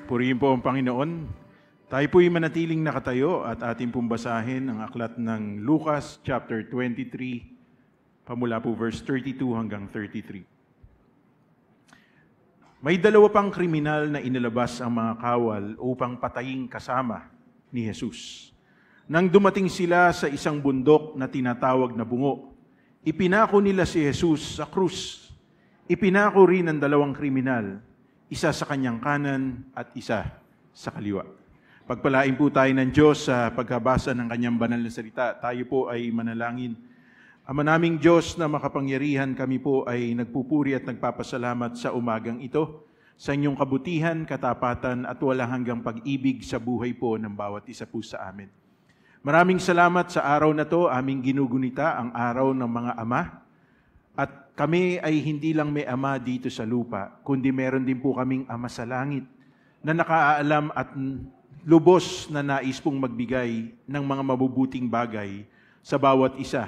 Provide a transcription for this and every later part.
Purihin po ang Panginoon. Tayo po'y manatiling nakatayo at ating pong basahin ang aklat ng Lucas chapter 23, pamula po verse 32 hanggang 33. May dalawa pang kriminal na inilabas ang mga kawal upang patayin kasama ni Jesus. Nang dumating sila sa isang bundok na tinatawag na Bungo, ipinako nila si Jesus sa krus. Ipinako rin ang dalawang kriminal, isa sa kanyang kanan at isa sa kaliwa. Pagpalain po tayo ng Diyos sa pagkabasa ng kanyang banal na salita. Tayo po ay manalangin. Ama naming Diyos na makapangyarihan, kami po ay nagpupuri at nagpapasalamat sa umagang ito, sa inyong kabutihan, katapatan at walang hanggang pag-ibig sa buhay po ng bawat isa po sa amin. Maraming salamat sa araw na to, aming ginugunita, ang araw ng mga ama. At kami ay hindi lang may ama dito sa lupa, kundi meron din po kaming ama sa langit na nakaalam at lubos na nais pong magbigay ng mga mabubuting bagay sa bawat isa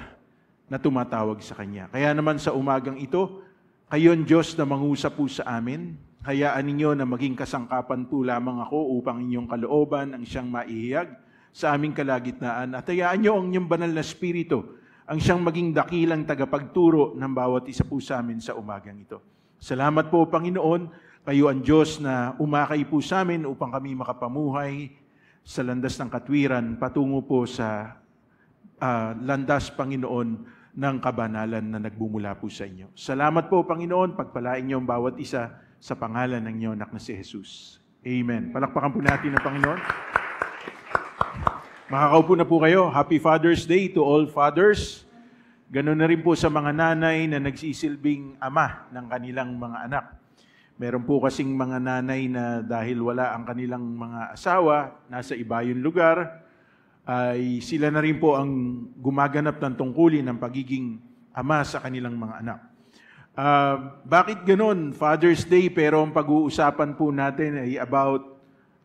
na tumatawag sa Kanya. Kaya naman sa umagang ito, kayon Diyos na mangusap po sa amin, hayaan ninyo na maging kasangkapan po lamang ako upang inyong kalooban ang siyang maihiyag sa aming kalagitnaan. At hayaan nyo ang inyong banal na spirito ang siyang maging dakilang tagapagturo ng bawat isa po sa amin sa umagang ito. Salamat po, Panginoon, kayo ang Diyos na umakay po sa amin upang kami makapamuhay sa landas ng katwiran patungo po sa landas, Panginoon, ng kabanalan na nagbumula po sa inyo. Salamat po, Panginoon, pagpalain niyo ang bawat isa sa pangalan ng inyong anak na si Jesus. Amen. Palakpakan po natin ang Panginoon. Makakaupo na po kayo. Happy Father's Day to all fathers. Ganun na rin po sa mga nanay na nagsisilbing ama ng kanilang mga anak. Meron po kasing mga nanay na dahil wala ang kanilang mga asawa, nasa iba yung lugar, ay sila na rin po ang gumaganap ng tungkulin ng pagiging ama sa kanilang mga anak. Bakit ganun? Father's Day, pero ang pag-uusapan po natin ay about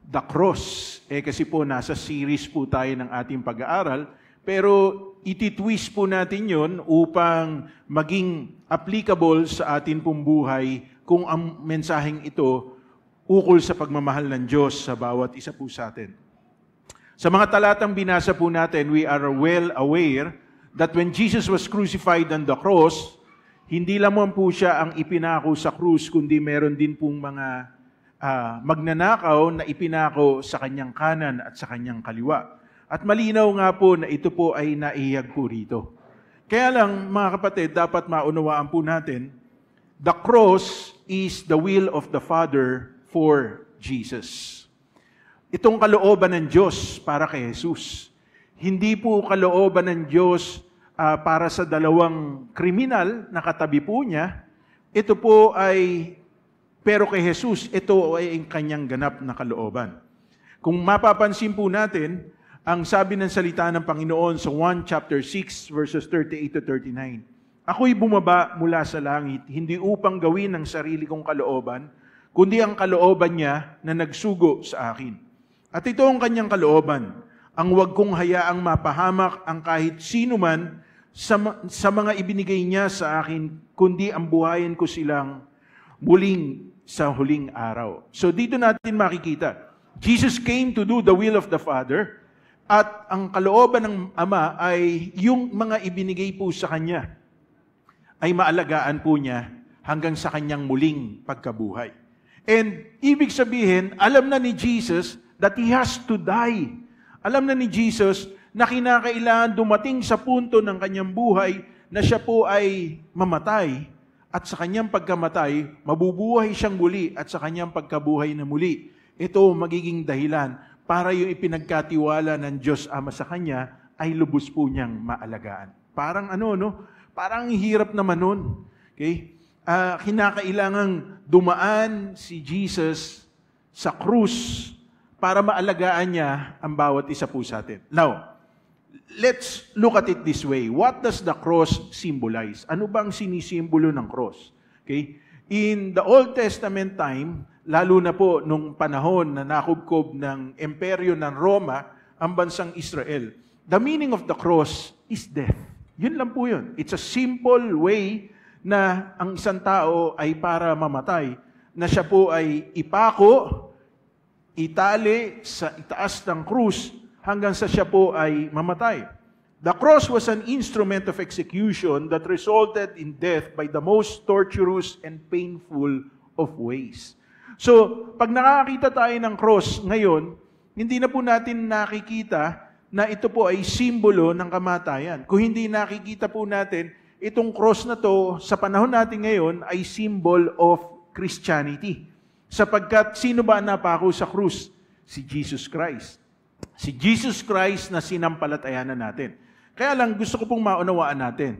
the cross. Kasi po nasa series po tayo ng ating pag-aaral, pero ititwist po natin yon upang maging applicable sa atin pong buhay kung ang mensaheng ito ukol sa pagmamahal ng Diyos sa bawat isa po sa atin. Sa mga talatang binasa po natin, we are well aware that when Jesus was crucified on the cross, hindi lamang po siya ang ipinako sa krus, kundi meron din pong mga magnanakaw na ipinako sa kanyang kanan at sa kanyang kaliwa. At malinaw nga po na ito po ay naihag po rito. Kaya lang, mga kapatid, dapat maunawaan po natin, the cross is the will of the Father for Jesus. Itong kalooban ng Diyos para kay Jesus. Hindi po kalooban ng Diyos para sa dalawang kriminal na katabi po niya. Ito po ay pero kay Jesus, ito ay ang kanyang ganap na kalooban. Kung mapapansin po natin, ang sabi ng salita ng Panginoon sa 1 chapter 6, verses 38 to 39, ako'y bumaba mula sa langit, hindi upang gawin ang sarili kong kalooban, kundi ang kalooban niya na nagsugo sa akin. At ito ang kanyang kalooban, ang huwag kong hayaang mapahamak ang kahit sino man sa mga ibinigay niya sa akin, kundi ang buhayin ko silang muling sa huling araw. So dito natin makikita, Jesus came to do the will of the Father, at ang kalooban ng Ama ay yung mga ibinigay po sa Kanya ay maalagaan po niya hanggang sa Kanyang muling pagkabuhay. And ibig sabihin, alam na ni Jesus that He has to die. Alam na ni Jesus na kinakailangan dumating sa punto ng Kanyang buhay na siya po ay mamatay. At sa kanyang pagkamatay, mabubuhay siyang muli, at sa kanyang pagkabuhay na muli, ito magiging dahilan para yung ipinagkatiwala ng Diyos Ama sa kanya ay lubos po niyang maalagaan. Parang Parang hirap naman nun. Okay? Kinakailangang dumaan si Jesus sa krus para maalagaan niya ang bawat isa po sa atin. Now, let's look at it this way. What does the cross symbolize? Ano bang sinisimbolo ng cross? Okay? In the Old Testament time, lalo na po nung panahon na nakubkob ng imperyo ng Roma, ang bansang Israel, the meaning of the cross is death. Yun lang po yun. It's a simple way na ang isang tao ay para mamatay, na siya po ay ipako, itali sa itaas ng krus hanggang sa siya po ay mamatay. The cross was an instrument of execution that resulted in death by the most torturous and painful of ways. So, pag nakakita tayo ng cross ngayon, hindi na po natin nakikita na ito po ay simbolo ng kamatayan. Kung hindi nakikita po natin, itong cross na to sa panahon natin ngayon ay symbol of Christianity. Sapagkat sino ba napako sa krus? Si Jesus Christ. Si Jesus Christ na sinampalatayanan natin. Kaya lang gusto ko pong maunawaan natin.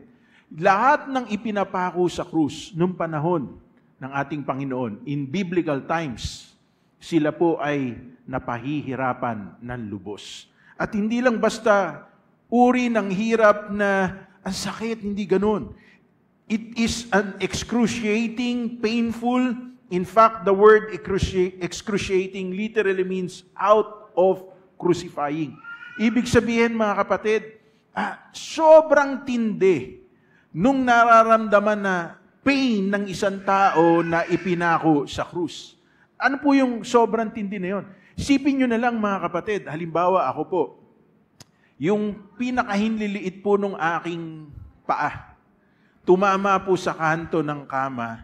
Lahat ng ipinapako sa krus nung panahon ng ating Panginoon, in biblical times, sila po ay napahihirapan ng lubos. At hindi lang basta uri ng hirap na ang sakit, hindi ganun. It is an excruciating, painful. In fact, the word excruciating literally means out of crucifying. Ibig sabihin, mga kapatid, sobrang tindi nung nararamdaman na pain ng isang tao na ipinako sa krus. Ano po yung sobrang tindi na yun? Isipin nyo na lang, mga kapatid, halimbawa ako po, yung pinakahinliliit po nung aking paa, tumama po sa kanto ng kama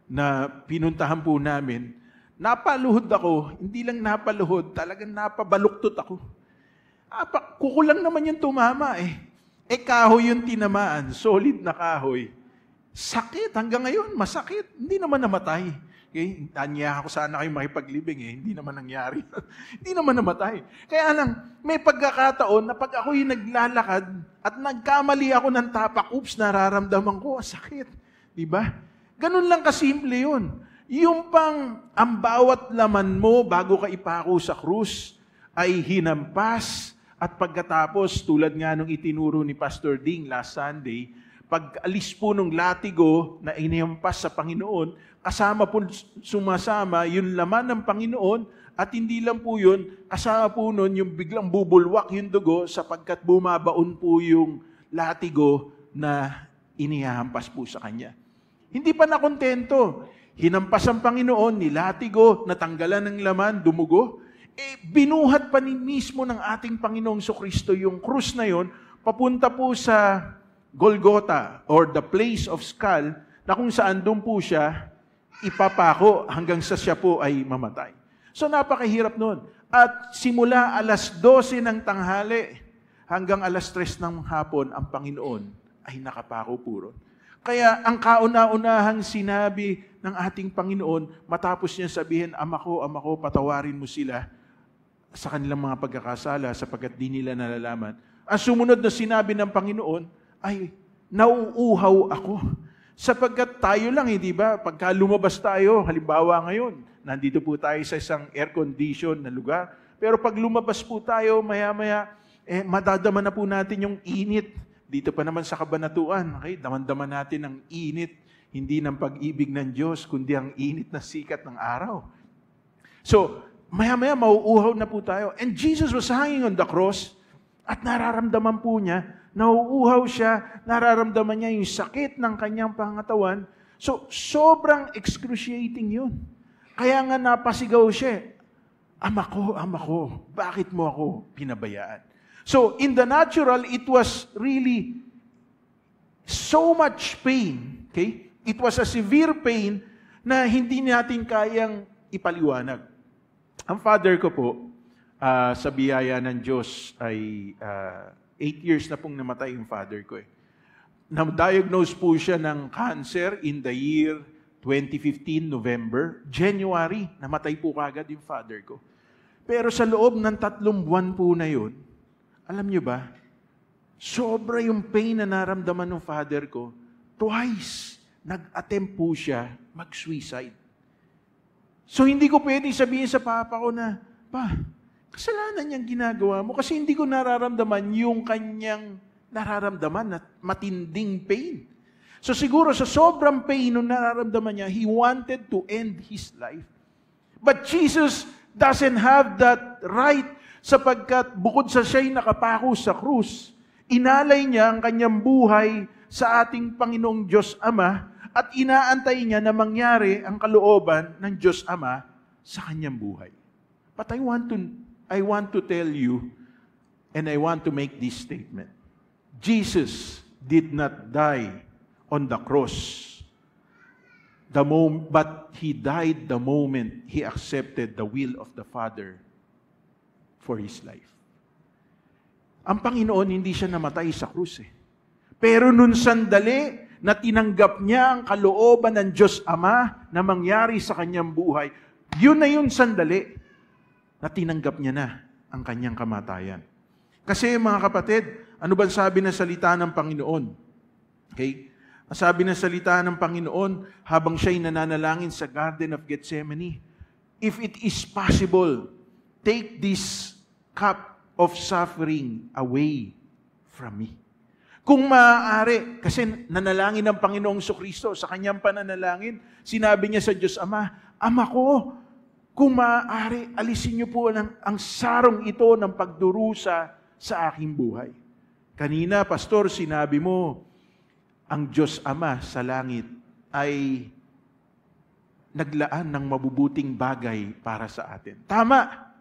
na pinuntahan po namin, napaluhod ako, hindi lang napaluhod, talagang napabaluktot ako. Kukulang naman yung tumama eh. Kahoy yung tinamaan, solid na kahoy. Sakit, hanggang ngayon, masakit. Hindi naman namatay. Okay? Tanya ako sana kayo makipaglibing eh. Hindi naman nangyari. Hindi naman namatay. Kaya lang, may pagkakataon na pag ako'y naglalakad at nagkamali ako ng tapak, oops, nararamdaman ko, sakit. Diba? Ganun lang kasimple yun. Yung pang ang bawat laman mo bago ka ipako sa krus ay hinampas at pagkatapos, tulad nga nung itinuro ni Pastor Ding last Sunday, pag alis po nung latigo na inihimpas sa Panginoon, kasama po sumasama yung laman ng Panginoon at hindi lang po yun, kasama po nun yung biglang bubulwak yung dugo sapagkat bumabaon po yung latigo na inihahampas po sa Kanya. Hindi pa nakontento. Hinampas ang Panginoon, nilatigo, natanggalan ng laman, dumugo. Binuhat pa ni mismo ng ating Panginoong Kristo yung krus na yon, papunta po sa Golgotha or the place of skull na kung saan doon po siya ipapako hanggang sa siya po ay mamatay. So napakahirap noon. At simula alas 12 ng tanghali hanggang alas 3 ng hapon, ang Panginoon ay nakapako po ron. Kaya ang kauna-unahang sinabi ng ating Panginoon, matapos niya sabihin, Ama ko, patawarin mo sila sa kanilang mga pagkakasala sapagkat di nila nalalaman. Ang sumunod na sinabi ng Panginoon ay, nauuhaw ako. Sapagkat tayo lang, di ba? Pagka lumabas tayo, halimbawa ngayon, nandito po tayo sa isang air-condition na lugar. Pero pag lumabas po tayo, maya-maya, madadama na po natin yung init. Dito pa naman sa kabanatuan, okay? Daman-daman natin ang init, hindi ng pag-ibig ng Diyos, kundi ang init na sikat ng araw. So, maya-maya, mauuhaw na po tayo. And Jesus was hanging on the cross, at nararamdaman po niya, nauuhaw siya, nararamdaman niya yung sakit ng kanyang pangatawan. So, sobrang excruciating yun. Kaya nga napasigaw siya, Ama ko, bakit mo ako pinabayaan? So, in the natural, it was really so much pain. Okay? It was a severe pain na hindi natin kayang ipaliwanag. Ang father ko po, sa biyaya ng Diyos ay 8 years na pong namatay yung father ko. Na-diagnose po siya ng cancer in the year 2015, November. January, namatay po kagad yung father ko. Pero sa loob ng 3 buwan po na yun, alam nyo ba, sobra yung pain na naramdaman ng father ko, twice nag-attempt po siya mag-suicide. So hindi ko pwedeng sabihin sa papa ko na, Pa, kasalanan niyang ginagawa mo kasi hindi ko nararamdaman yung kanyang nararamdaman na matinding pain. So siguro sa sobrang pain nung nararamdaman niya, he wanted to end his life. But Jesus doesn't have that right sapagkat bukod sa siya'y nakapako sa krus, inalay niya ang kanyang buhay sa ating Panginoong Diyos Ama at inaantay niya na mangyari ang kalooban ng Diyos Ama sa kanyang buhay. But I want to tell you, and I want to make this statement. Jesus did not die on the cross, but He died the moment He accepted the will of the Father for His life. Ang Panginoon, hindi siya namatay sa krus. Pero nun sandali na tinanggap niya ang kalooban ng Diyos Ama na mangyari sa kanyang buhay, yun na yun sandali na tinanggap niya na ang kanyang kamatayan. Kasi mga kapatid, ano ba sabi ng salita ng Panginoon? Okay? Ang sabi ng salita ng Panginoon habang siya'y nananalangin sa Garden of Gethsemane, if it is possible, take this cup of suffering away from me. Kung maaari, kasi nanalangin ng Panginoong Kristo sa kanyang pananalangin, sinabi niya sa Diyos Ama, Ama ko, kung maaari, alisin niyo po ang sarong ito ng pagdurusa sa aking buhay. Kanina, Pastor, sinabi mo, ang Diyos Ama sa langit ay naglaan ng mabubuting bagay para sa atin. Tama.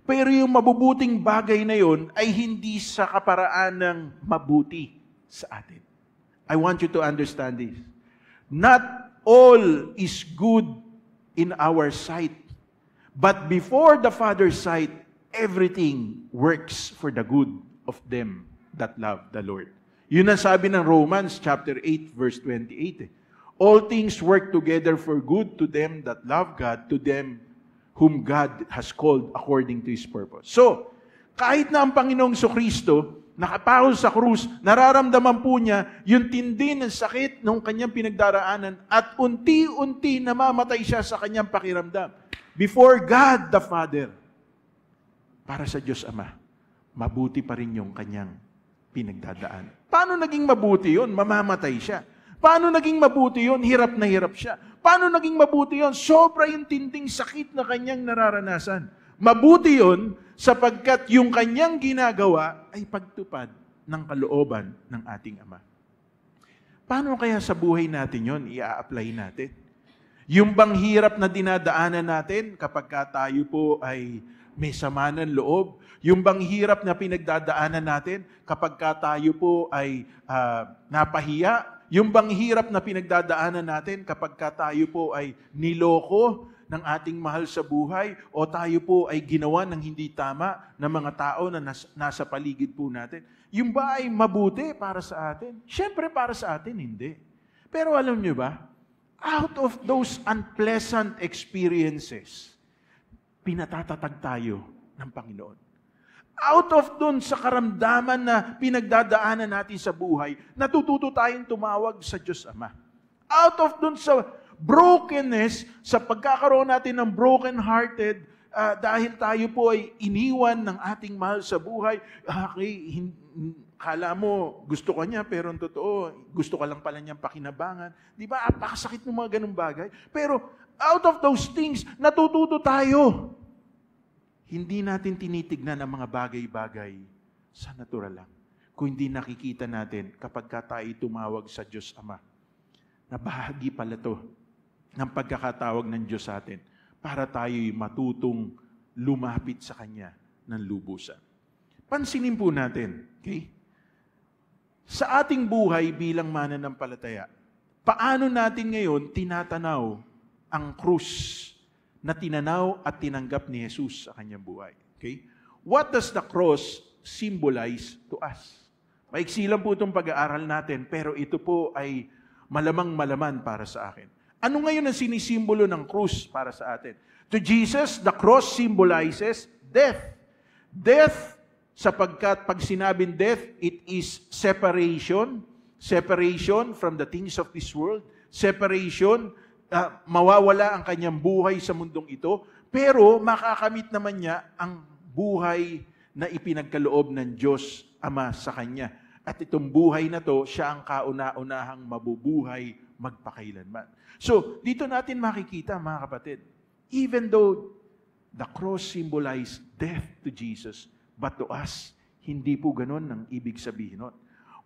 Pero yung mabubuting bagay na yon ay hindi sa kaparaan ng mabuti sa atin. I want you to understand this. Not all is good in our sight. But before the Father's sight, everything works for the good of them that love the Lord. Yun ang sabi ng Romans chapter 8 verse 28. All things work together for good to them that love God, to them whom God has called according to His purpose. So, kahit na ang Panginoong Kristo nakapahol sa krus, nararamdaman po niya yung tindi ng sakit ng kanyang pinagdaraanan at unti-unti namamatay siya sa kanyang pakiramdam. Before God the Father, para sa Diyos Ama, mabuti pa rin yung kanyang pinagdadaan. Paano naging mabuti yun? Mamamatay siya. Paano naging mabuti yun? Hirap na hirap siya. Paano naging mabuti yun? Sobra yung tinding sakit na kanyang nararanasan. Mabuti yun sapagkat yung kanyang ginagawa ay pagtupad ng kalooban ng ating Ama. Paano kaya sa buhay natin yun i-a-apply natin? Yung bang hirap na dinadaanan natin kapag tayo po ay may sama ng loob? Yung bang hirap na pinagdadaanan natin kapag tayo po ay napahiya? Yung bang hirap na pinagdadaanan natin kapag tayo po ay niloko ng ating mahal sa buhay o tayo po ay ginawa ng hindi tama ng mga tao na nasa paligid po natin? Yung ba ay mabuti para sa atin? Siyempre para sa atin, hindi. Pero alam nyo ba, out of those unpleasant experiences, pinatatatag tayo ng Panginoon. Out of dun sa karamdaman na pinagdadaanan natin sa buhay, natututo tayong tumawag sa Diyos Ama. Out of dun sa brokenness, sa pagkakaroon natin ng broken-hearted, dahil tayo po ay iniwan ng ating mahal sa buhay, kala mo gusto ka niya, pero ang totoo, gusto ka lang pala niyang pakinabangan. Di ba? Apakasakit ng mga ganung bagay. Pero out of those things, natututo tayo. Hindi natin tinitignan ang mga bagay-bagay sa natural lang. Kung hindi nakikita natin kapag tayo tumawag sa Diyos Ama, na bahagi pala to ng pagkakatawag ng Diyos sa atin para tayo'y matutong lumapit sa Kanya ng lubusan. Pansinin po natin, okay? Sa ating buhay bilang mananampalataya, paano natin ngayon tinatanaw ang krus na tinanaw at tinanggap ni Jesus sa kanyang buhay. Okay? What does the cross symbolize to us? Maiksi lang po itong pag-aaral natin, pero ito po ay malamang-malaman para sa akin. Ano ngayon ang sinisimbolo ng krus para sa atin? To Jesus, the cross symbolizes death. Death, sapagkat pag sinabing death, it is separation. Separation from the things of this world. Separation, mawawala ang kanyang buhay sa mundong ito, pero makakamit naman niya ang buhay na ipinagkaloob ng Diyos Ama sa kanya. At itong buhay na to, siya ang kauna-unahang mabubuhay magpakailanman. So, dito natin makikita, mga kapatid, even though the cross symbolized death to Jesus, but to us, hindi po ganun ang ibig sabihin nun.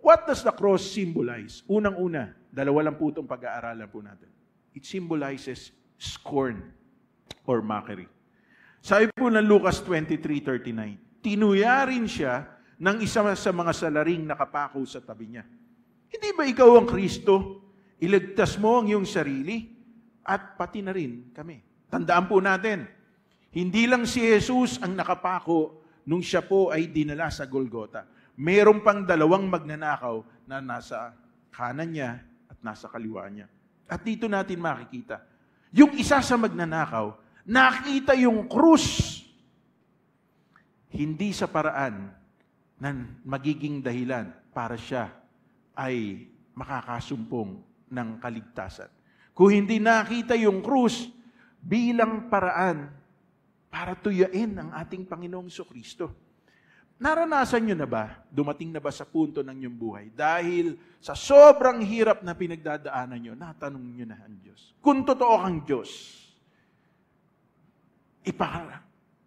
What does the cross symbolize? Unang-una, dalawa lang po itong pag-aaralan po natin. It symbolizes scorn or mockery. Sabi po ng Lucas 23:39, tinuyarin siya ng isa sa mga salaring nakapako sa tabi niya. Hindi ba ikaw ang Kristo? Iligtas mo ang iyong sarili at pati na rin kami. Tandaan po natin, hindi lang si Jesus ang nakapako nung siya po ay dinala sa Golgota. Meron pang dalawang magnanakaw na nasa kanan niya at nasa kaliwa niya. At dito natin makikita, yung isa sa magnanakaw, nakita yung krus, hindi sa paraan na magiging dahilan para siya ay makakasumpong ng kaligtasan. Kung hindi nakita yung krus bilang paraan para tuyain ang ating Panginoong Jesucristo. Naranasan nyo na ba, dumating na ba sa punto ng inyong buhay, dahil sa sobrang hirap na pinagdadaanan nyo, natanong nyo na ang Diyos. Kung totoo kang Diyos,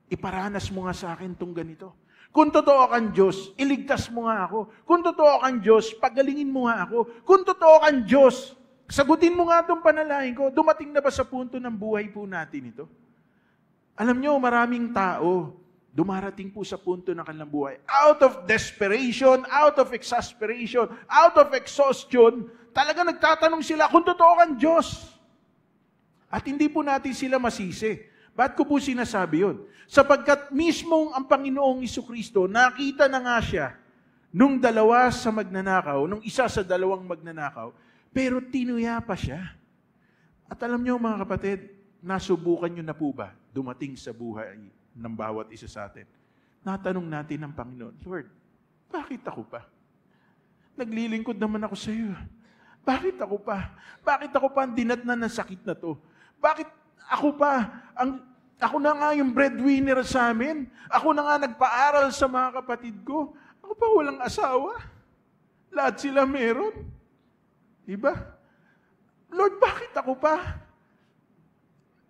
iparanas mo nga sa akin itong ganito. Kung totoo kang Diyos, iligtas mo nga ako. Kung totoo kang Diyos, pagalingin mo nga ako. Kung totoo kang Diyos, sagutin mo nga itong panalangin ko. Dumating na ba sa punto ng buhay po natin ito? Alam nyo, maraming tao, dumarating po sa punto ng kanilang buhay. Out of desperation, out of exasperation, out of exhaustion, talaga nagtatanong sila kung totoo kang Diyos. At hindi po natin sila masisi. Ba't ko po sinasabi yun? Sapagkat mismong ang Panginoong Jesucristo, nakita na nga siya nung dalawa sa magnanakaw, nung isa sa dalawang magnanakaw, pero tinuya pa siya. At alam nyo mga kapatid, nasubukan nyo na po ba dumating sa buhay ng bawat isa sa atin? Natanong natin ng Panginoon, Lord, bakit ako pa? Naglilingkod naman ako sa iyo. Bakit ako pa? Bakit ako pa ang dinatnan ng sakit na to? Bakit ako pa? Ako na nga yung breadwinner sa amin. Ako na nga nagpaaral sa mga kapatid ko. Ako pa walang asawa. Lahat sila meron. Diba? Lord, bakit ako pa?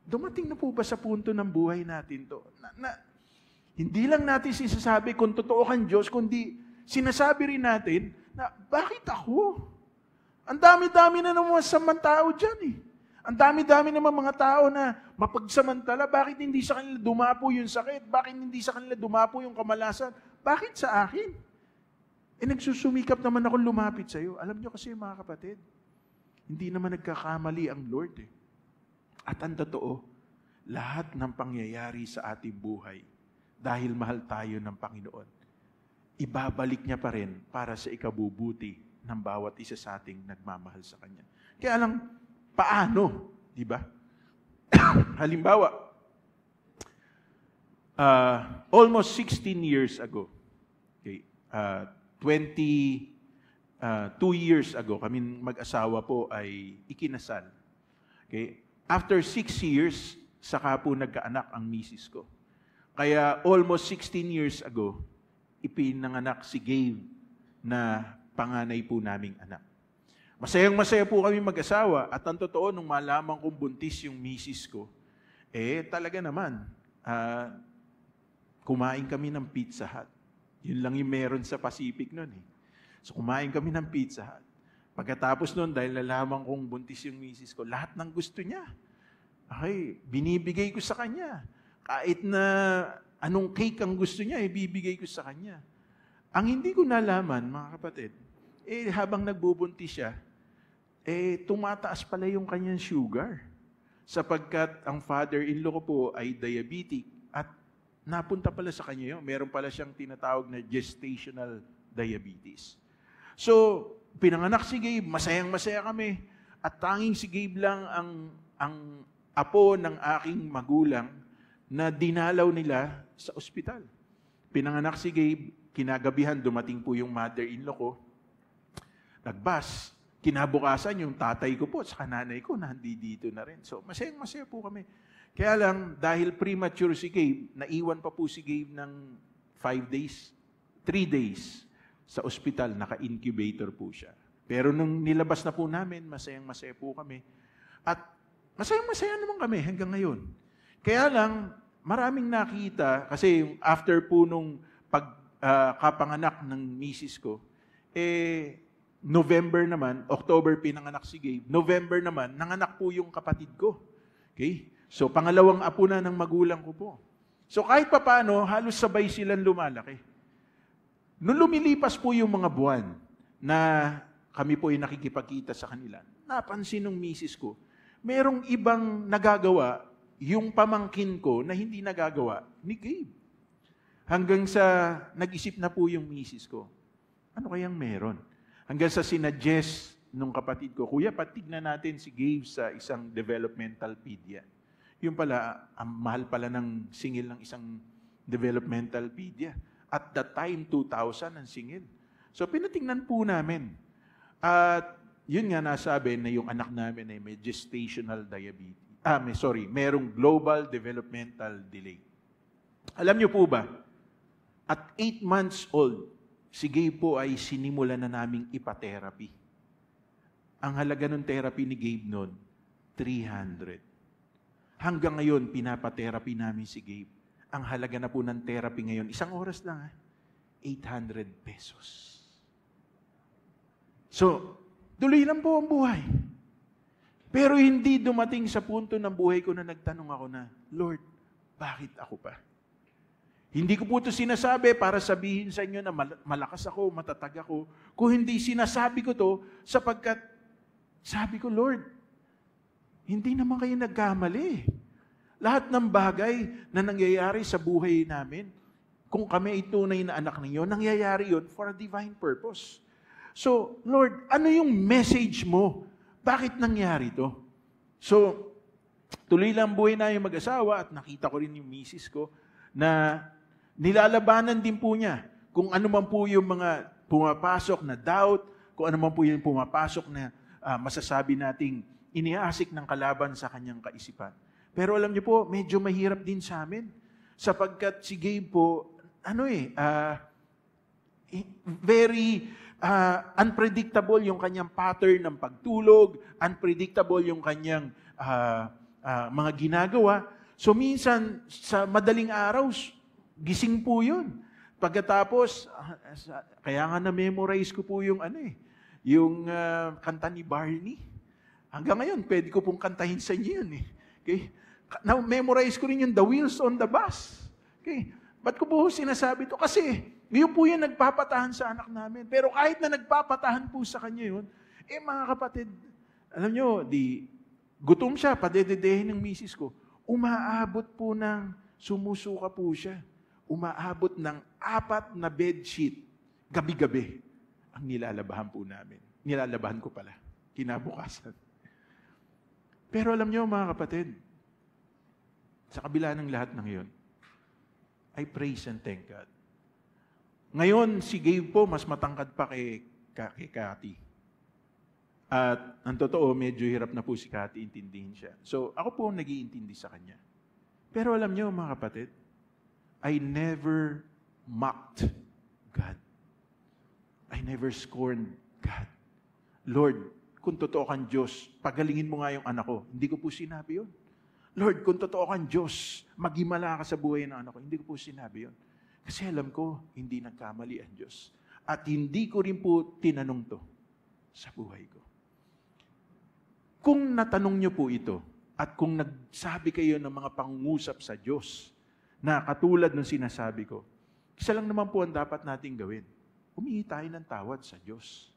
Dumating na po ba sa punto ng buhay natin to? Hindi lang natin sinasabi kung totoo kang Diyos, kundi sinasabi rin natin na bakit ako? Ang dami-dami na naman masamang tao dyan eh. Ang dami-dami naman mga tao na mapagsamantala. Bakit hindi sa kanila dumapo yung sakit? Bakit hindi sa kanila dumapo yung kamalasan? Bakit sa akin? Nagsusumikap naman ako lumapit sa iyo. Alam nyo kasi mga kapatid, hindi naman nagkakamali ang Lord eh. At ang totoo, lahat ng pangyayari sa ating buhay, dahil mahal tayo ng Panginoon, ibabalik niya pa rin para sa ikabubuti ng bawat isa sa ating nagmamahal sa Kanya. Kaya lang, paano? Diba? Halimbawa, almost 16 years ago, okay, 22 years ago, kami mag-asawa po ay ikinasal. Okay? After 6 years, saka po nagkaanak ang misis ko. Kaya almost 16 years ago, ipinanganak si Gabe na panganay po naming anak. Masayang-masaya po kami mag-asawa at ang totoo, nung malaman kong buntis yung misis ko, talaga naman, kumain kami ng Pizza Hut. Yun lang yung meron sa Pacific noon eh. So kumain kami ng Pizza Hut. Pagkatapos nun, dahil nalaman kong buntis yung misis ko, lahat ng gusto niya, binibigay ko sa kanya. Kahit na anong cake ang gusto niya, ibibigay ko sa kanya. Ang hindi ko nalaman, mga kapatid, habang nagbubuntis siya, tumataas pala yung kanyang sugar. Sapagkat ang father-in-law ko po ay diabetic at napunta pala sa kanya yun. Meron pala siyang tinatawag na gestational diabetes. So, pinanganak si Gabe, masayang-masaya kami. At tanging si Gabe lang ang apo ng aking magulang na dinalaw nila sa ospital. Pinanganak si Gabe, kinagabihan dumating po yung mother-in-law ko. Nagbas. Kinabukasan yung tatay ko po at nanay ko nandito na rin. So, masayang-masaya po kami. Kaya lang, dahil premature si Gabe, naiwan pa po si Gabe ng 3 days sa ospital, naka-incubator po siya. Pero nung nilabas na po namin, masayang-masaya po kami. At masayang-masaya naman kami hanggang ngayon. Kaya lang, maraming nakita, kasi after po nung pagkapanganak ng misis ko, November naman, October pinanganak si Gabe. November naman, nanganak po yung kapatid ko. Okay? So, pangalawang apo na ng magulang ko po. So, kahit papaano, halos sabay silang lumalaki. Nung lumilipas po yung mga buwan na kami po ay nakikipagkita sa kanila, napansin ng misis ko, merong ibang nagagawa yung pamangkin ko na hindi nagagawa ni Gabe. Hanggang sa nag-isip na po yung misis ko, ano kayang meron? Hanggang sa sinadjust nung kapatid ko, Kuya, patignan natin si Gabe sa isang developmental pedia. Yung pala, ang mahal pala ng singil ng isang developmental pedia. At that time, 2,000 ang singil. So, pinatingnan po namin. At yun nga nasabi na yung anak namin ay may gestational diabetes. Merong global developmental delay. Alam niyo po ba, at 8 months old, si Gabe po ay sinimulan na naming ipa-therapy. Ang halaga ng therapy ni Gabe noon, 300. Hanggang ngayon, pinapa-therapy namin si Gabe. Ang halaga na po ng therapy ngayon, 1 oras lang, 800 pesos. So, tuloy lang po ang buhay. Pero hindi dumating sa punto ng buhay ko na nagtanong ako na, Lord, bakit ako pa? Hindi ko po ito sinasabi para sabihin sa inyo na malakas ako, matatag ako. Kung hindi sinasabi ko to sapagkat sabi ko, Lord, hindi naman kayo nagkamali. Lahat ng bagay na nangyayari sa buhay namin, kung kami ay tunay na anak ninyo, nangyayari yun for a divine purpose. So, Lord, ano yung message mo? Bakit nangyari to? So, tuloy lang buhay na yung mag-asawa at nakita ko rin yung misis ko na nilalabanan din po niya kung ano man po yung mga pumapasok na doubt, kung ano man po yung pumapasok na masasabi nating iniasik ng kalaban sa kanyang kaisipan. Pero alam niyo po, medyo mahirap din sa amin sapagkat si Gabe po, very unpredictable yung kanyang pattern ng pagtulog, unpredictable yung kanyang mga ginagawa. So minsan, sa madaling araw, gising po yun. Pagkatapos, kaya nga na-memorize ko po yung yung kanta ni Barney. Hanggang ngayon, pwede ko pong kantahin sa inyo yun. Okay? Na-memorize ko rin yung The Wheels on the Bus. Okay? Ba't ko po sinasabi to? Kasi, yun po yung nagpapatahan sa anak namin. Pero kahit na nagpapatahan po sa kanya yun, mga kapatid, alam nyo, gutom siya, padededehin ng misis ko. Umaabot po ng, sumusuka po siya. Umaabot ng 4 na bedsheet, gabi-gabi, ang nilalabahan po namin. Nilalabahan ko pala, kinabukasan. Pero alam nyo mga kapatid, sa kabila ng lahat ng yun, I praise and thank God. Ngayon, si Gabe po, mas matangkad pa kay Cathy. At ang totoo, medyo hirap na po si Cathy intindihin siya. So, ako po nag-iintindi sa kanya. Pero alam nyo mga kapatid, I never mocked God. I never scorned God. Lord, kung totoo kang Diyos, pagalingin mo nga yung anak ko. Hindi ko po sinabi yun. Lord, kung totoo kang Diyos, maghimala ka sa buhay ng anak ko. Hindi ko po sinabi yun. Kasi alam ko, hindi nagkamali ang Diyos. At hindi ko rin po tinanong to sa buhay ko. Kung natanong nyo po ito, at kung nagsabi kayo ng mga pangungusap sa Diyos, na katulad ng sinasabi ko, isa lang naman po ang dapat nating gawin. Humingi tayo ng tawad sa Diyos.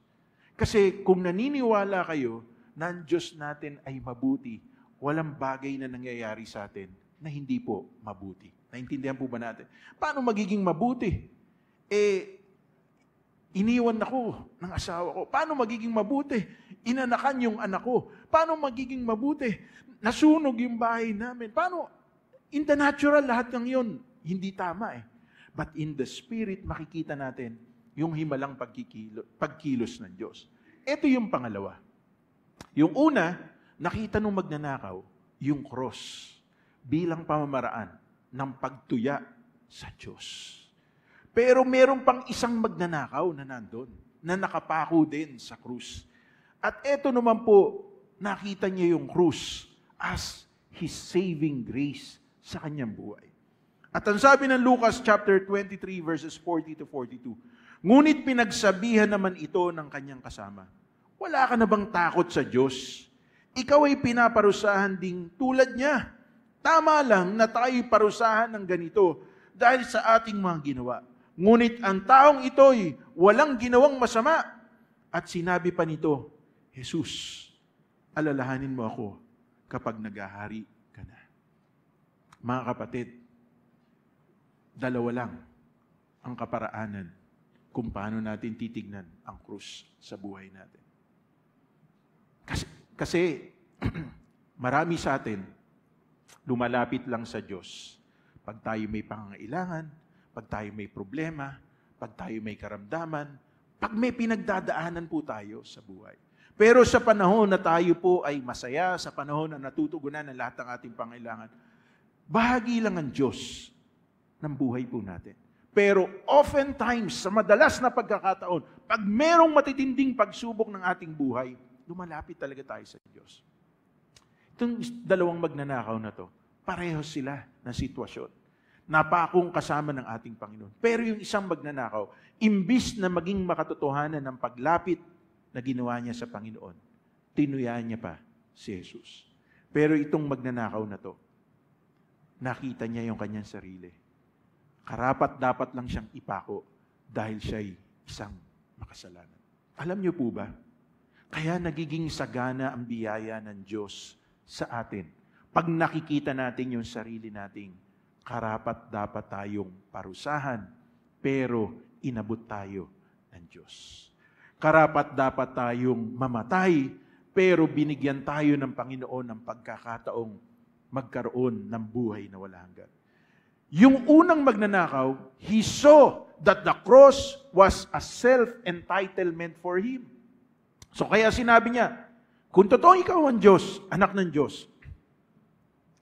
Kasi kung naniniwala kayo na ang Diyos natin ay mabuti, walang bagay na nangyayari sa atin na hindi po mabuti. Naintindihan po ba natin? Paano magiging mabuti? Iniwan ako ng asawa ko. Paano magiging mabuti? Inanakan yung anak ko. Paano magiging mabuti? Nasunog yung bahay namin. Paano? In the natural, lahat ng yun, hindi tama eh. But in the spirit, makikita natin yung himalang pagkilos ng Diyos. Ito yung pangalawa. Yung una, nakita nung magnanakaw, yung cross bilang pamamaraan ng pagtuya sa Diyos. Pero meron pang isang magnanakaw na nandun, na nakapako din sa krus. At ito naman po, nakita niya yung krus as His saving grace sa kanyang buhay. At ang sabi ng Lucas chapter 23 verses 40 to 42, Ngunit pinagsabihan naman ito ng kanyang kasama, wala ka na bang takot sa Diyos? Ikaw ay pinaparusahan ding tulad niya. Tama lang na tayo'y parusahan ng ganito dahil sa ating mga ginawa. Ngunit ang taong ito'y walang ginawang masama. At sinabi pa nito, Jesus, alalahanin mo ako kapag naghahari ka na. Mga kapatid, dalawa lang ang kaparaanan kung paano natin titignan ang krus sa buhay natin. Kasi marami sa atin, lumalapit lang sa Diyos pag tayo may pangangailangan, pag tayo may problema, pag tayo may karamdaman, pag may pinagdadaanan po tayo sa buhay. Pero sa panahon na tayo po ay masaya, sa panahon na natutugunan ang lahat ng ating pangailangan, bahagi lang ang Diyos ng buhay po natin. Pero oftentimes, sa madalas na pagkakataon, pag merong matitinding pagsubok ng ating buhay, lumalapit talaga tayo sa Diyos. Itong dalawang magnanakaw na to, pareho sila ng sitwasyon. Napakong kasama ng ating Panginoon. Pero yung isang magnanakaw, imbis na maging makatotohanan ng paglapit na ginawa niya sa Panginoon, tinuyaan niya pa si Jesus. Pero itong magnanakaw na to, nakita niya yung kanyang sarili. Karapat dapat lang siyang ipako dahil siya'y isang makasalanan. Alam niyo po ba? Kaya nagiging sagana ang biyaya ng Diyos sa atin. Pag nakikita natin yung sarili nating karapat dapat tayong parusahan, pero inabot tayo ng Diyos. Karapat dapat tayong mamatay, pero binigyan tayo ng Panginoon ng pagkakataong magkaroon ng buhay na wala hanggan. Yung unang magnanakaw, he saw that the cross was a self-entitlement for him. So kaya sinabi niya, kung totoong ikaw ang Diyos, anak ng Diyos,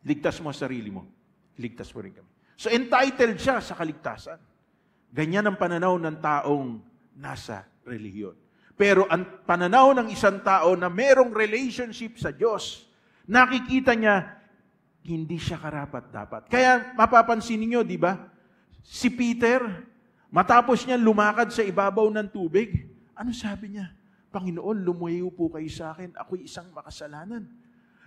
ligtas mo ang sarili mo, ligtas mo rin kami. So entitled siya sa kaligtasan. Ganyan ang pananaw ng taong nasa relihiyon. Pero ang pananaw ng isang tao na merong relationship sa Diyos, nakikita niya, hindi siya karapat-dapat. Kaya mapapansin niyo, di ba? Si Peter, matapos niya lumakad sa ibabaw ng tubig, ano sabi niya? Panginoon, lumayo po kayo sa akin. Ako'y isang makasalanan.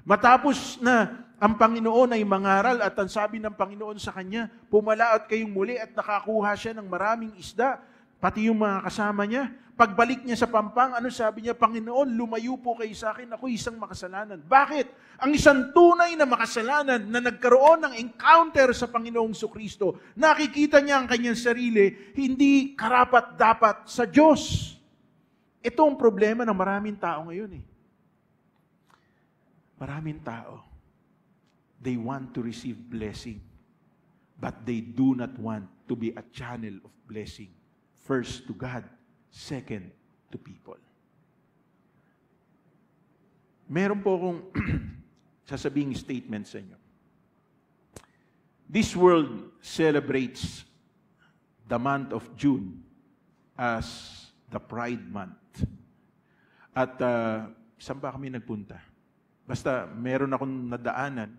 Matapos na ang Panginoon ay mangaral at ang sabi ng Panginoon sa kanya, pumalaot kayong muli at nakakuha siya ng maraming isda, pati yung mga kasama niya. Pagbalik niya sa pampang, ano sabi niya? Panginoon, lumayo po kayo sa akin. Ako'y isang makasalanan. Bakit? Ang isang tunay na makasalanan na nagkaroon ng encounter sa Panginoong Jesucristo, nakikita niya ang kanyang sarili, hindi karapat-dapat sa Diyos. Ito ang problema ng maraming tao ngayon. Maraming tao, they want to receive blessing, but they do not want to be a channel of blessing. First to God, second to people. Meron po akong sasabing statement sa inyo. This world celebrates the month of June as the Pride Month. At saan ba kami nagpunta? Basta meron akong nadaanan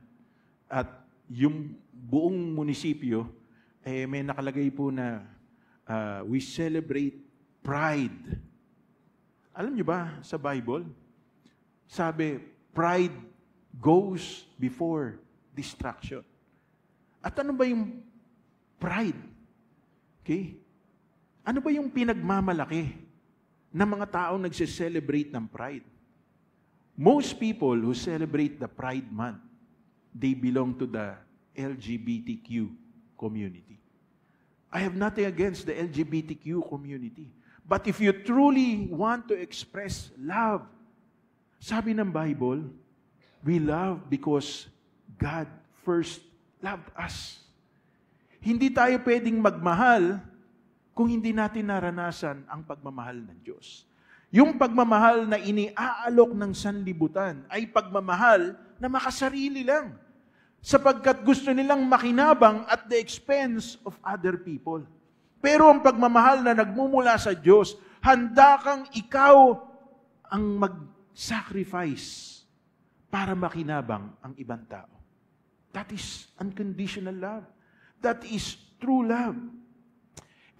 at yung buong munisipyo, may nakalagay po na we celebrate pride. Alam niyo ba sa Bible? Sabi, pride goes before destruction. At ano ba yung pride? Okay? Ano ba yung pinagmamalaki ng mga taong nagse-celebrate ng pride? Most people who celebrate the Pride Month, they belong to the LGBTQ community. I have nothing against the LGBTQ community. But if you truly want to express love, sabi ng Bible, we love because God first loved us. Hindi tayo pwedeng magmahal kung hindi natin naranasan ang pagmamahal ng Diyos. Yung pagmamahal na iniaalok ng sanlibutan ay pagmamahal na makasarili lang. Sapagkat gusto nilang makinabang at the expense of other people. Pero ang pagmamahal na nagmumula sa Diyos, handa kang ikaw ang mag-sacrifice para makinabang ang ibang tao. That is unconditional love. That is true love.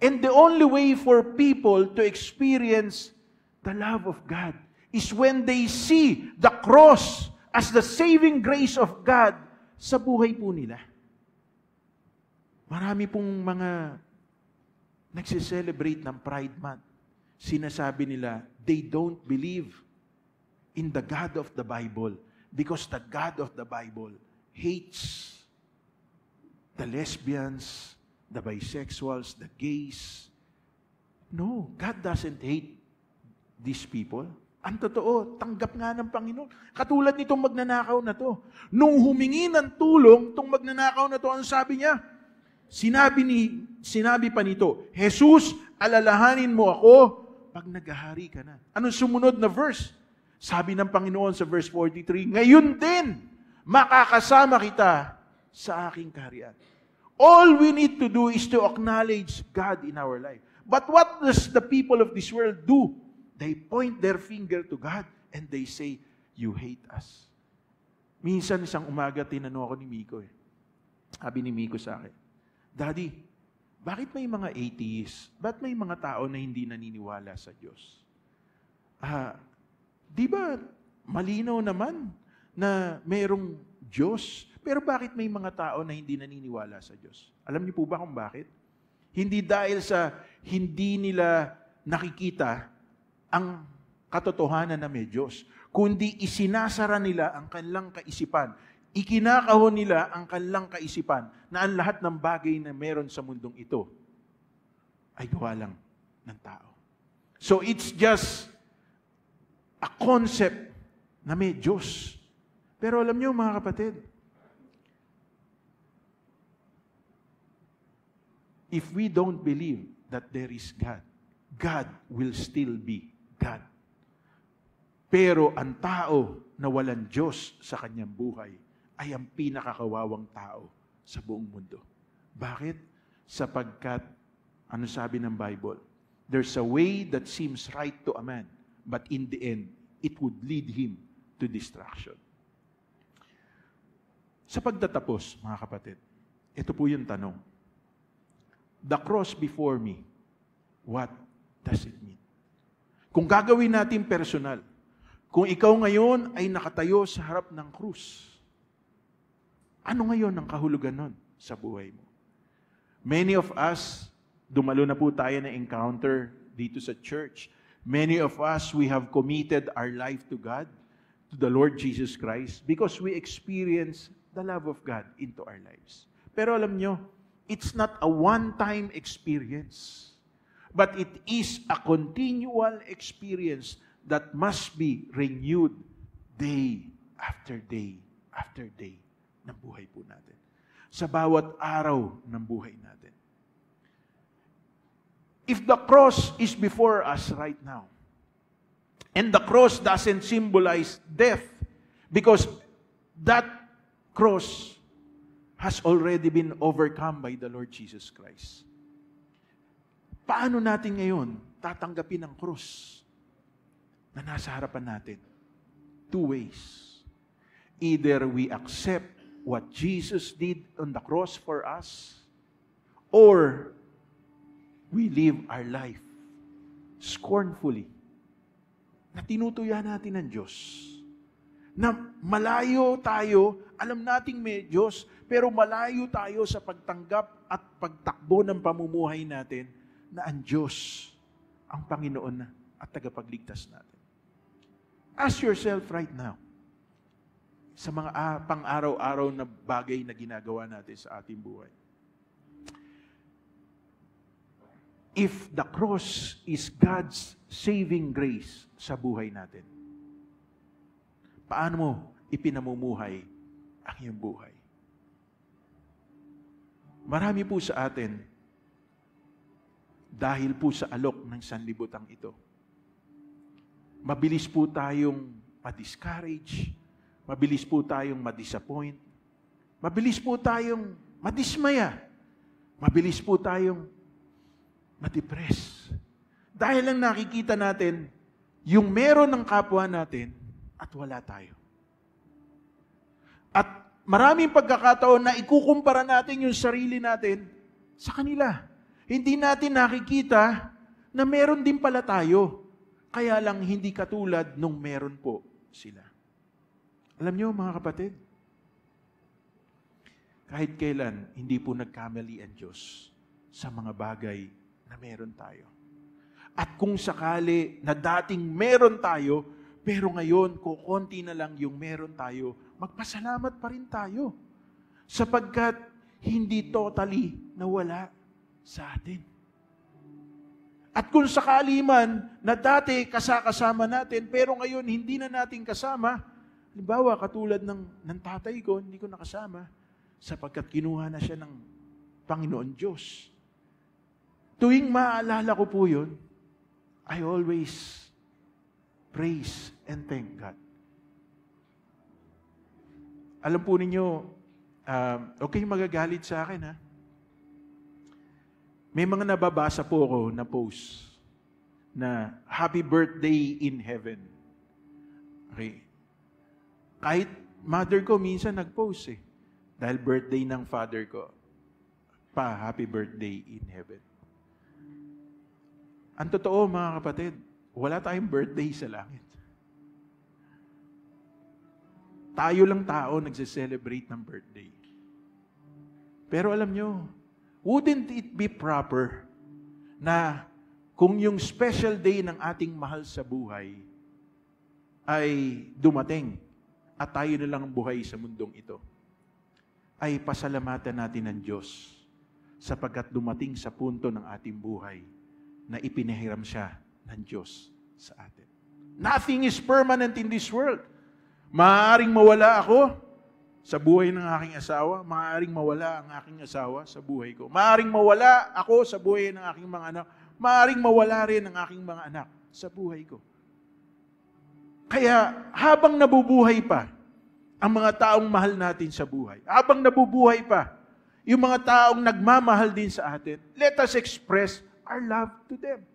And the only way for people to experience the love of God is when they see the cross as the saving grace of God sa buhay po nila. Marami pong mga nagse-celebrate ng Pride Month. Sinasabi nila, they don't believe in the God of the Bible because the God of the Bible hates the lesbians, the bisexuals, the gays. No, God doesn't hate these people. Ang totoo, tanggap nga ng Panginoon. Katulad nitong magnanakaw na to. Nung humingi ng tulong, itong magnanakaw na to, ang sabi niya, sinabi pa nito, Jesus, alalahanin mo ako pag naghahari ka na. Anong sumunod na verse? Sabi ng Panginoon sa verse 43, ngayon din, makakasama kita sa aking kaharian. All we need to do is to acknowledge God in our life. But what does the people of this world do? They point their finger to God and they say, you hate us. Minsan isang umaga tinanong ako ni Miko. Sabi ni Miko sa akin, Daddy, bakit may mga atheists? Ba't may mga tao na hindi naniniwala sa Diyos? Di ba malinaw naman na mayroong Diyos, pero bakit may mga tao na hindi naniniwala sa Diyos? Alam niyo po ba kung bakit? Hindi dahil sa hindi nila nakikita ang katotohanan na may Diyos, kundi isinasara nila ang kanilang kaisipan. Ikinakahon nila ang kanilang kaisipan na ang lahat ng bagay na meron sa mundong ito ay gawa lang ng tao. So it's just a concept na may Diyos. Pero alam niyo mga kapatid, if we don't believe that there is God, God will still be God. Pero ang tao na walang Diyos sa kanyang buhay ay ang pinakakawawang tao sa buong mundo. Bakit? Sapagkat, ano sabi ng Bible? There's a way that seems right to a man, but in the end, it would lead him to destruction. Sa pagtatapos, mga kapatid, ito po yung tanong. The cross before me, what does it mean? Kung gagawin natin personal, kung ikaw ngayon ay nakatayo sa harap ng krus, ano ngayon ang kahulugan nun sa buhay mo? Many of us, dumalo na po tayo na encounter dito sa church. Many of us, we have committed our life to God, to the Lord Jesus Christ, because we experience the love of God into our lives. Pero alam nyo, it's not a one-time experience. But it is a continual experience that must be renewed day after day after day ng buhay po natin. Sa bawat araw ng buhay natin. If the cross is before us right now, and the cross doesn't symbolize death, because that cross has already been overcome by the Lord Jesus Christ. Paano natin ngayon tatanggapin ang krus na nasa harapan natin? Two ways. Either we accept what Jesus did on the cross for us, or we live our life scornfully, na tinutuya natin ng Diyos. Na malayo tayo, alam nating may Diyos, pero malayo tayo sa pagtanggap at pagtakbo ng pamumuhay natin na ang Diyos ang Panginoon at tagapagligtas natin. Ask yourself right now, sa mga pang-araw-araw na bagay na ginagawa natin sa ating buhay. If the cross is God's saving grace sa buhay natin, paano mo ipinamumuhay ang iyong buhay? Marami po sa atin, dahil po sa alok ng sanlibutan ito, mabilis po tayong ma-discourage, mabilis po tayong ma-disappoint, mabilis po tayong madismaya, mabilis po tayong ma-depress. Dahil lang nakikita natin yung meron ng kapwa natin at wala tayo. At maraming pagkakataon na ikukumpara natin yung sarili natin sa kanila. Hindi natin nakikita na meron din pala tayo. Kaya lang hindi katulad nung meron po sila. Alam niyo mga kapatid, kahit kailan, hindi po nagkamali ang Diyos sa mga bagay na meron tayo. At kung sakali na dating meron tayo, pero ngayon, kukunti na lang yung meron tayo, magpasalamat pa rin tayo. Sapagkat hindi totally nawala sa atin. At kung sakali man na dati kasama natin, pero ngayon hindi na natin kasama, halimbawa katulad ng tatay ko, hindi ko nakasama, sapagkat kinuha na siya ng Panginoon Diyos. Tuwing maaalala ko po yun, I always praise and thank God. Alam po ninyo, okay magagalit sa akin ha. May mga nababasa po ako na post na happy birthday in heaven. Okay. Kahit mother ko minsan nag-post dahil birthday ng father ko. Happy birthday in heaven. Ang totoo mga kapatid, wala tayong birthday sa langit. Tayo lang tao nagse-celebrate ng birthday. Pero alam nyo, wouldn't it be proper na kung yung special day ng ating mahal sa buhay ay dumating at tayo na lang ang buhay sa mundong ito, ay pasalamatan natin ng Diyos sapagkat dumating sa punto ng ating buhay na ipinahiram siya ng Diyos sa atin. Nothing is permanent in this world. Maaaring mawala ako sa buhay ng aking asawa, maaaring mawala ang aking asawa sa buhay ko. Maaaring mawala ako sa buhay ng aking mga anak, maaaring mawala rin ang aking mga anak sa buhay ko. Kaya habang nabubuhay pa ang mga taong mahal natin sa buhay, habang nabubuhay pa yung mga taong nagmamahal din sa atin, let us express our love to them.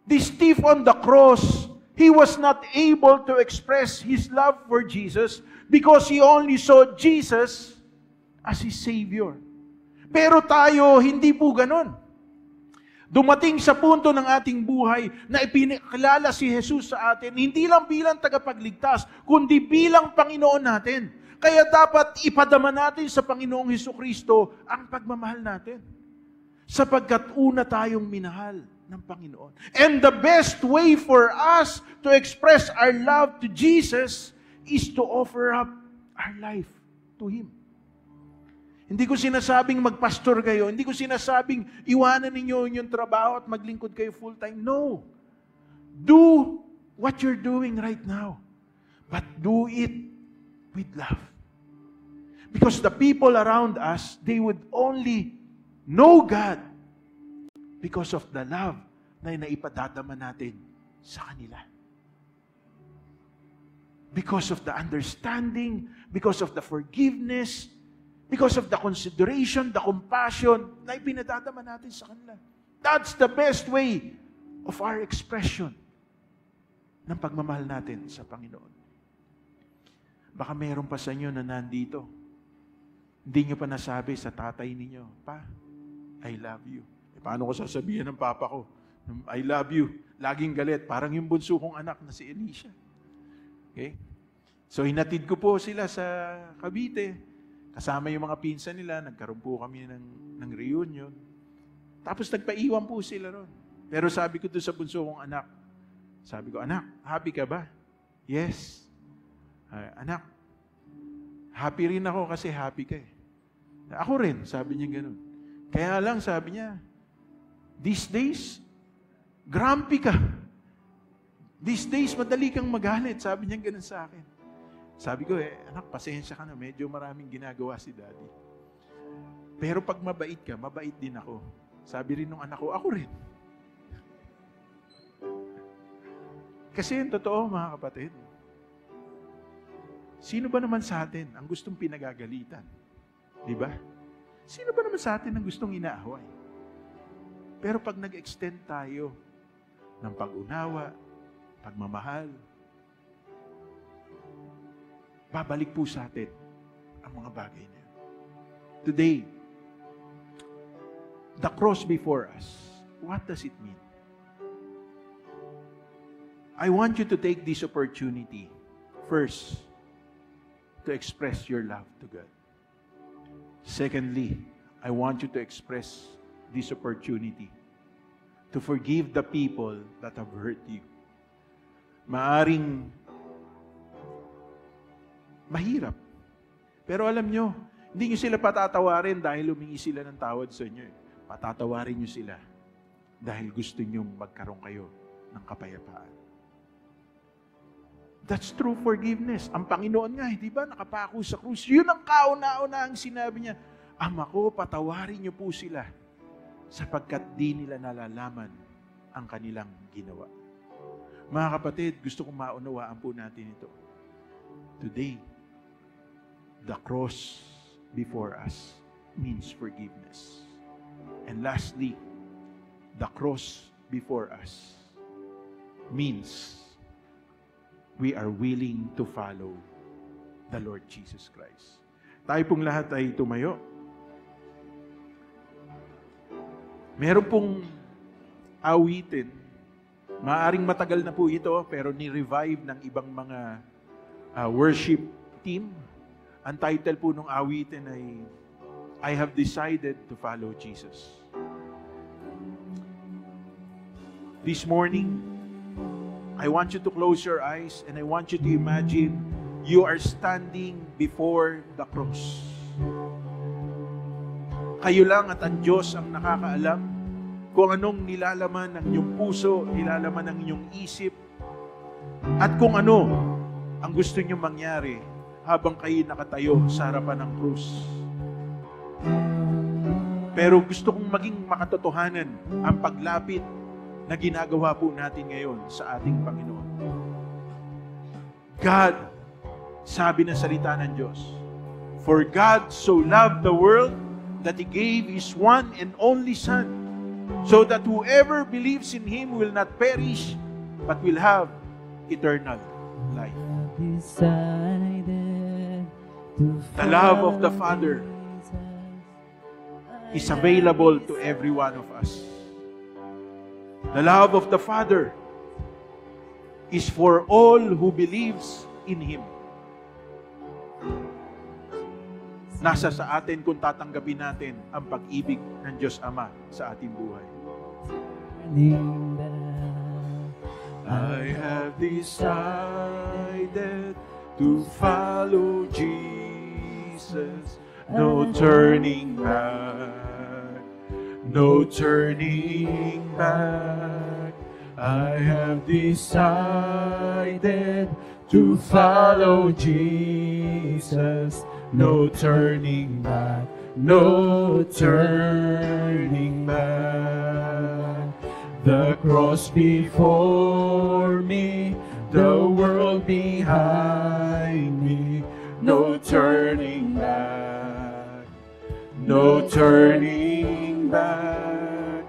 This thief on the cross, he was not able to express his love for Jesus because he only saw Jesus as his Savior. Pero tayo, hindi po ganon. Dumating sa punto ng ating buhay na ipinakilala si Jesus sa atin, hindi lang bilang tagapagligtas, kundi bilang Panginoon natin. Kaya dapat ipadama natin sa Panginoong Hesukristo ang pagmamahal natin. Sapagkat una tayong minahal ng Panginoon. And the best way for us to express our love to Jesus is to offer up our life to Him. Hindi ko sinasabing magpastor kayo. Hindi ko sinasabing iwanan ninyo yung trabaho at maglingkod kayo full-time. No. Do what you're doing right now. But do it with love. Because the people around us, they would only know God because of the love na naipadadama natin sa kanila. Because of the understanding, because of the forgiveness, because of the consideration, the compassion na ipinadadama natin sa kanila. That's the best way of our expression ng pagmamahal natin sa Panginoon. Baka meron pa sa inyo na nandito. Hindi nyo pa nasabi sa tatay ninyo, Pa, I love you. Paano ko sasabihin ng papa ko, I love you. Laging galit. Parang yung bunso kong anak na si Elisha. Okay? So, hinatid ko po sila sa Cavite. Kasama yung mga pinsan nila, nagkaroon po kami ng reunion. Tapos nagpaiwan po sila ron. Pero sabi ko doon sa bunso kong anak, sabi ko, anak, happy ka ba? Yes. Anak, happy rin ako kasi happy ka eh. Ako rin, sabi niya ganun. Kaya lang, sabi niya, these days, grumpy ka. These days, madali kang magalit. Sabi niya ganun sa akin. Sabi ko, anak, pasensya ka na. Medyo maraming ginagawa si daddy. Pero pag mabait ka, mabait din ako. Sabi rin nung anak ko, ako rin. Kasi yung totoo, mga kapatid, sino ba naman sa atin ang gustong pinagagalitan? Di ba? Sino ba naman sa atin ang gustong inaaway? Pero pag nag-extend tayo ng pag-unawa, pagmamahal, babalik po sa atin ang mga bagay na yun. Today, the cross before us. What does it mean? I want you to take this opportunity, first, to express your love to God. Secondly, I want you to express this opportunity to forgive the people that have hurt you. Maaring mahirap. Pero alam nyo, hindi nyo sila patatawarin dahil humingi sila ng tawad sa inyo. Patatawarin nyo sila dahil gusto nyong magkaroon kayo ng kapayapaan. That's true forgiveness. Ang Panginoon nga, di ba, nakapako sa krus. Yun ang kauna-una ang sinabi niya, Ama ko, patawarin niyo po sila sapagkat di nila nalalaman ang kanilang ginawa. Mga kapatid, gusto kong maunawaan po natin ito. Today, the cross before us means forgiveness. And lastly, the cross before us means we are willing to follow the Lord Jesus Christ. Tayo pong lahat ay tumayo. Meron pong awitin. Maaring matagal na po ito, pero ni-revive ng ibang mga worship team. Ang title po ng awitin ay I have decided to follow Jesus. This morning, I want you to close your eyes and I want you to imagine you are standing before the cross. Kayo lang at ang Diyos ang nakakaalam kung anong nilalaman ng inyong puso, nilalaman ng inyong isip, at kung ano ang gusto niyo mangyari habang kayo nakatayo sa harapan ng krus. Pero gusto kong maging makatotohanan ang paglapit na ginagawa po natin ngayon sa ating Panginoon. God, sabi ng salita ng Diyos, for God so loved the world that He gave His one and only Son, so that whoever believes in Him will not perish, but will have eternal life. The love of the Father is available to every one of us. The love of the Father is for all who believes in Him. Nasa sa atin kung tatanggapin natin ang pag-ibig ng Diyos Ama sa ating buhay. I have decided to follow Jesus. No turning back, no turning back. I have decided to follow Jesus. No turning back, no turning back. The cross before me, the world behind me. No turning back, no turning back.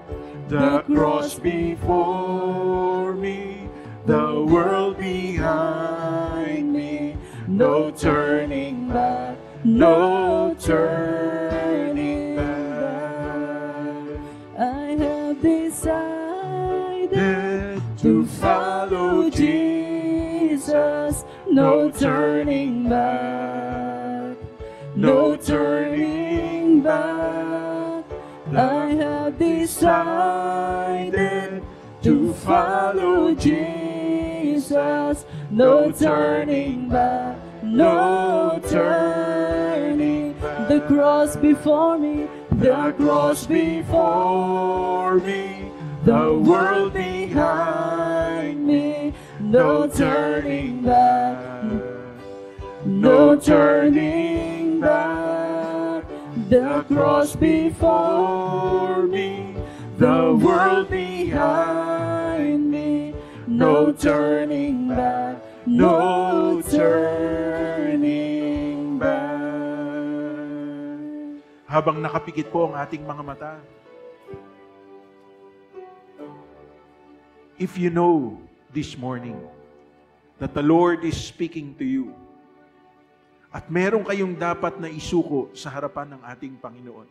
The cross before me, the world behind me. No turning back, no turning back. I have decided To follow Jesus, no turning back, no turning back. I have decided to follow Jesus, no turning back, no turning back. The cross before me, the cross before me, the world behind me. No turning back, no turning back. The cross before me, the world behind me. No turning back, no turning back. Habang nakapikit po ang ating mga mata, if you know this morning that the Lord is speaking to you at meron kayong dapat na isuko sa harapan ng ating Panginoon,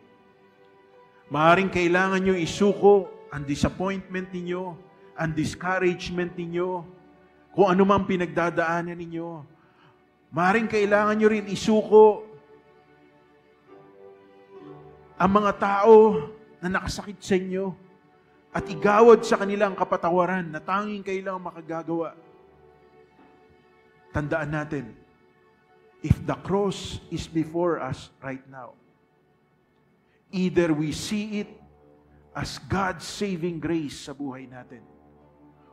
Maaaring kailangan nyo isuko ang disappointment ninyo, ang discouragement ninyo, kung ano mang pinagdadaanan ninyo. Maaaring kailangan nyo rin isuko ang mga tao na nakasakit sa inyo at igawad sa kanilang kapatawaran na tanging kailangan makagagawa. Tandaan natin, if the cross is before us right now, either we see it as God's saving grace sa buhay natin,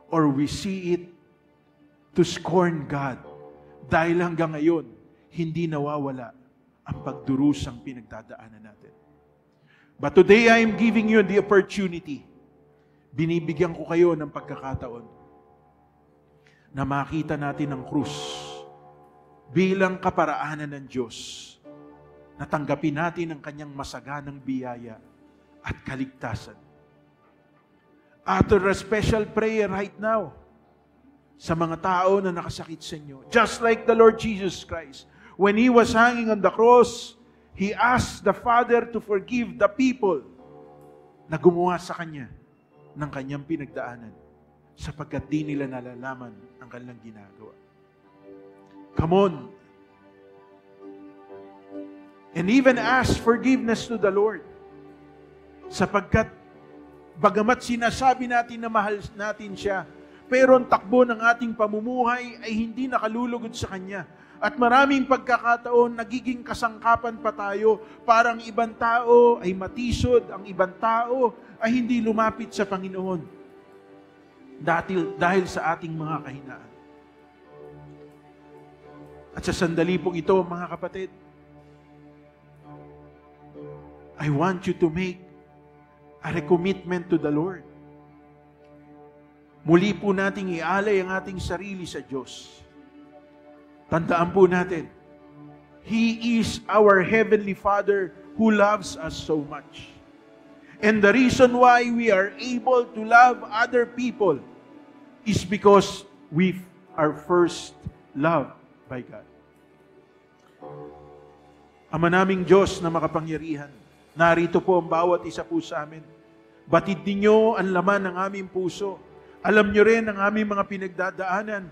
or we see it to scorn God dahil hanggang ngayon, hindi nawawala ang pagdurusang pinagdadaanan natin. But today, I am giving you the opportunity. Binibigyan ko kayo ng pagkakataon na makita natin ang krus bilang kaparaanan ng Diyos. Natanggapin natin ang kanyang masaganang biyaya at kaligtasan. Utter a special prayer right now sa mga tao na nakasakit sa inyo. Just like the Lord Jesus Christ, when He was hanging on the cross, He asked the Father to forgive the people na gumawa sa Kanya ng Kanyang pinagdaanan sapagkat di nila nalalaman ang kanilang ginagawa. Come on. And even ask forgiveness to the Lord. Sapagkat bagamat sinasabi natin na mahal natin siya, pero ang takbo ng ating pamumuhay ay hindi nakalulugod sa Kanya. At maraming pagkakataon, nagiging kasangkapan pa tayo, parang ibang tao ay matisod, ang ibang tao ay hindi lumapit sa Panginoon. Dahil sa ating mga kahinaan. At sa sandali pong ito, mga kapatid, I want you to make a recommitment to the Lord. Muli po nating ialay ang ating sarili sa Diyos. Tandaan po natin, He is our Heavenly Father who loves us so much. And the reason why we are able to love other people is because we are first loved by God. Ama naming Diyos na makapangyarihan, narito po ang bawat isa po sa amin. Batid ninyo ang laman ng aming puso. Alam nyo rin ang aming mga pinagdadaanan.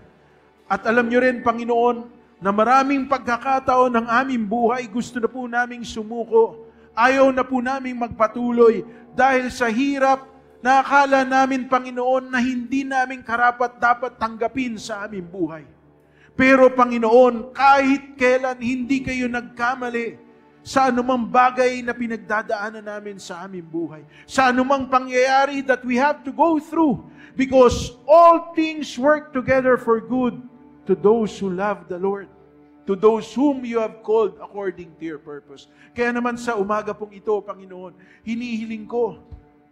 At alam nyo rin, Panginoon, na maraming pagkakataon ng aming buhay, gusto na po naming sumuko. Ayaw na po naming magpatuloy dahil sa hirap na akala namin, Panginoon, na hindi namin karapat dapat tanggapin sa aming buhay. Pero, Panginoon, kahit kailan hindi kayo nagkamali sa anumang bagay na pinagdadaanan namin sa aming buhay, sa anumang pangyayari that we have to go through, because all things work together for good to those who love the Lord, to those whom you have called according to your purpose. Kaya naman sa umaga pong ito, Panginoon, hinihiling ko,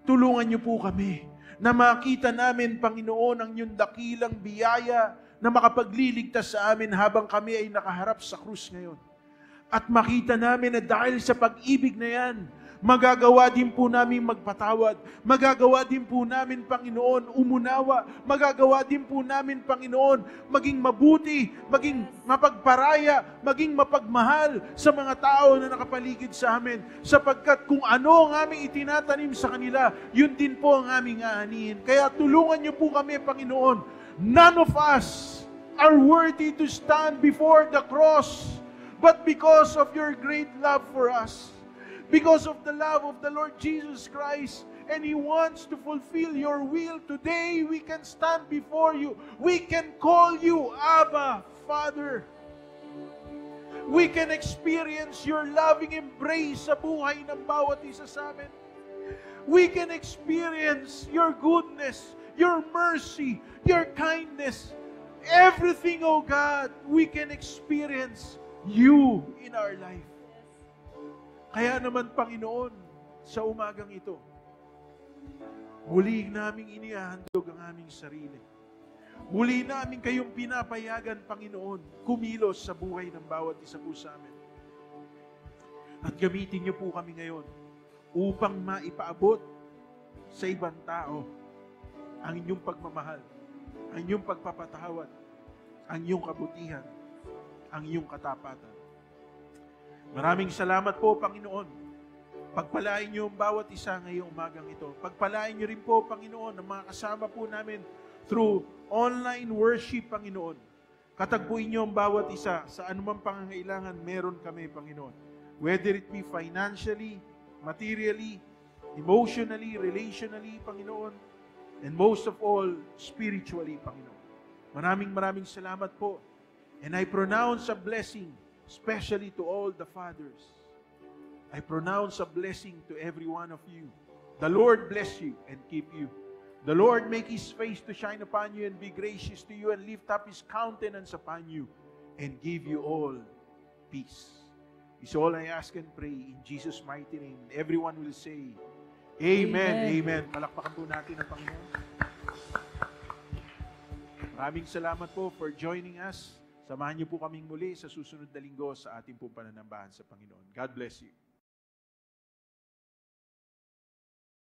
tulungan niyo po kami na makita namin, Panginoon, ang iyong dakilang biyaya na makapagliligtas sa amin habang kami ay nakaharap sa krus ngayon. At makita namin na dahil sa pag-ibig na yan, magagawa din po namin magpatawad. Magagawa din po namin, Panginoon, umunawa. Magagawa din po namin, Panginoon, maging mabuti, maging mapagparaya, maging mapagmahal sa mga tao na nakapaligid sa amin. Sapagkat kung ano ang aming itinatanim sa kanila, yun din po ang aming aanihin. Kaya tulungan niyo po kami, Panginoon. None of us are worthy to stand before the cross, but because of your great love for us, because of the love of the Lord Jesus Christ, and He wants to fulfill your will, today we can stand before you. We can call you Abba, Father. We can experience your loving embrace sa buhay ng bawat isa sa amin. We can experience your goodness, your mercy, your kindness. Everything, oh God, we can experience you in our life. Kaya naman, Panginoon, sa umagang ito, muli naming inihahandog ang aming sarili. Muli namin kayong pinapayagan, Panginoon, kumilos sa buhay ng bawat isa po sa amin. At gamitin niyo po kami ngayon upang maipaabot sa ibang tao ang inyong pagmamahal, ang inyong pagpapatawad, ang inyong kabutihan, ang iyong katapatan. Maraming salamat po, Panginoon, Pagpalain niyo ang bawat isa ngayong umagang ito. Pagpalain niyo rin po, Panginoon, ang mga kasama po namin through online worship, Panginoon. Katagpuin niyo ang bawat isa sa anumang pangangailangan meron kami, Panginoon. Whether it be financially, materially, emotionally, relationally, Panginoon, and most of all, spiritually, Panginoon. Maraming salamat po. And I pronounce a blessing, especially to all the fathers. I pronounce a blessing to every one of you. The Lord bless you and keep you. The Lord make His face to shine upon you and be gracious to you and lift up His countenance upon you and give you all peace. Is all I ask and pray in Jesus' mighty name. Everyone will say, Amen. Amen. Palakpakan po natin ang Panginoon. Maraming salamat po for joining us. Samahan niyo po kaming muli sa susunod na linggo sa ating pong pananambahan sa Panginoon. God bless you.